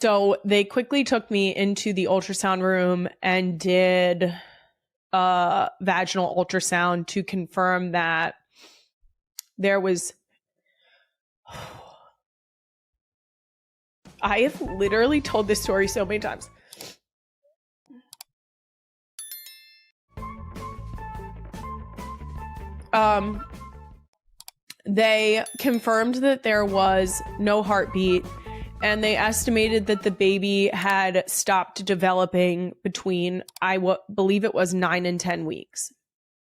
So they quickly took me into the ultrasound room and did a vaginal ultrasound to confirm that there was... I have literally told this story so many times. They confirmed that there was no heartbeat, and they estimated that the baby had stopped developing between, believe it was 9 and 10 weeks.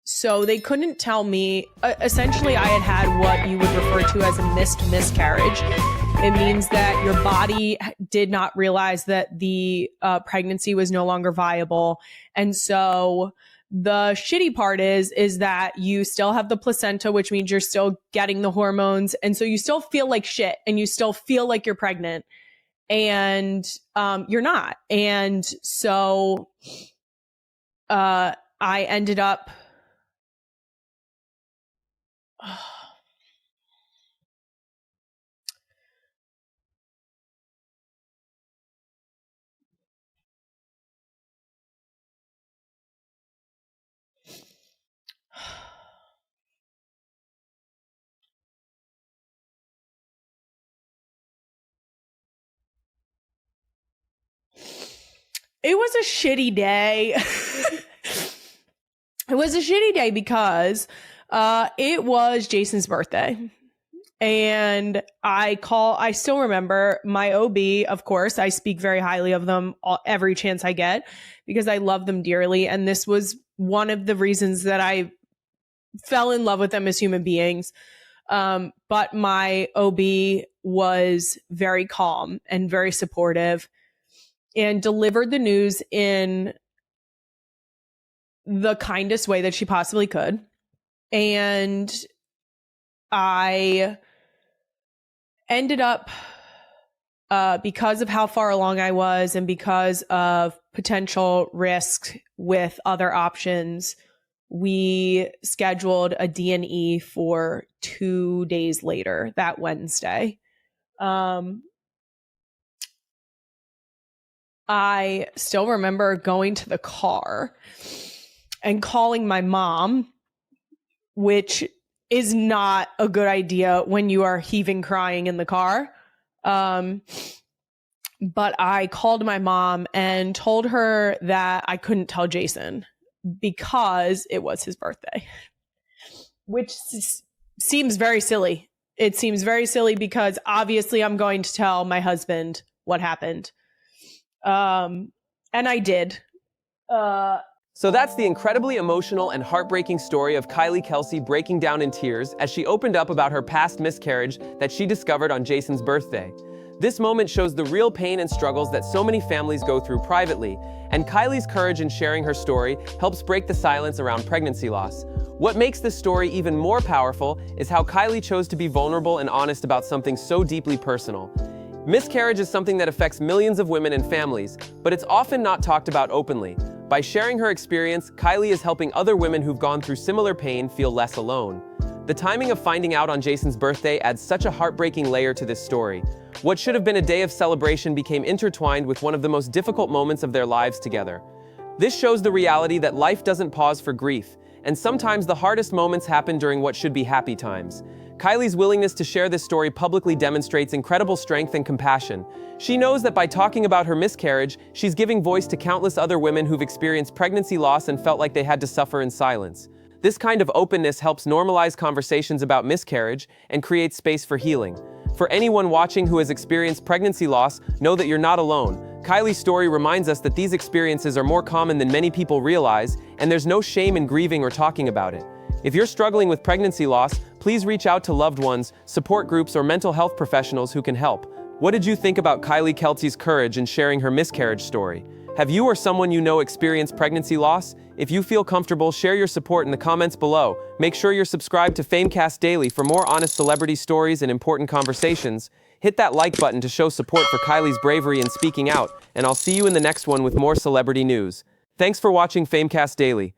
So they couldn't tell me, essentially I had what you would refer to as a missed miscarriage. It means that your body did not realize that the pregnancy was no longer viable. And so the shitty part is that you still have the placenta, which means you're still getting the hormones. And so you still feel like shit and you still feel like you're pregnant, and you're not. And so I ended up... It was a shitty day. It was a shitty day because it was Jason's birthday. And I still remember my OB, of course. I speak very highly of them every chance I get because I love them dearly. And this was one of the reasons that I fell in love with them as human beings. But my OB was very calm and very supportive and delivered the news in the kindest way that she possibly could. And I ended up, because of how far along I was and because of potential risk with other options, we scheduled a D&E for 2 days later, that Wednesday. I still remember going to the car and calling my mom, which is not a good idea when you are heaving crying in the car. But I called my mom and told her that I couldn't tell Jason because it was his birthday, which seems very silly. It seems very silly because obviously I'm going to tell my husband what happened. And I did. So that's the incredibly emotional and heartbreaking story of Kylie Kelce breaking down in tears as she opened up about her past miscarriage that she discovered on Jason's birthday. This moment shows the real pain and struggles that so many families go through privately, and Kylie's courage in sharing her story helps break the silence around pregnancy loss. What makes this story even more powerful is how Kylie chose to be vulnerable and honest about something so deeply personal. Miscarriage is something that affects millions of women and families, but it's often not talked about openly. By sharing her experience, Kylie is helping other women who've gone through similar pain feel less alone. The timing of finding out on Jason's birthday adds such a heartbreaking layer to this story. What should have been a day of celebration became intertwined with one of the most difficult moments of their lives together. This shows the reality that life doesn't pause for grief, and sometimes the hardest moments happen during what should be happy times. Kylie's willingness to share this story publicly demonstrates incredible strength and compassion. She knows that by talking about her miscarriage, she's giving voice to countless other women who've experienced pregnancy loss and felt like they had to suffer in silence. This kind of openness helps normalize conversations about miscarriage and create space for healing. For anyone watching who has experienced pregnancy loss, know that you're not alone. Kylie's story reminds us that these experiences are more common than many people realize, and there's no shame in grieving or talking about it. If you're struggling with pregnancy loss, please reach out to loved ones, support groups, or mental health professionals who can help. What did you think about Kylie Kelce's courage in sharing her miscarriage story? Have you or someone you know experienced pregnancy loss? If you feel comfortable, share your support in the comments below. Make sure you're subscribed to Famecast Daily for more honest celebrity stories and important conversations. Hit that like button to show support for Kylie's bravery in speaking out, and I'll see you in the next one with more celebrity news. Thanks for watching Famecast Daily.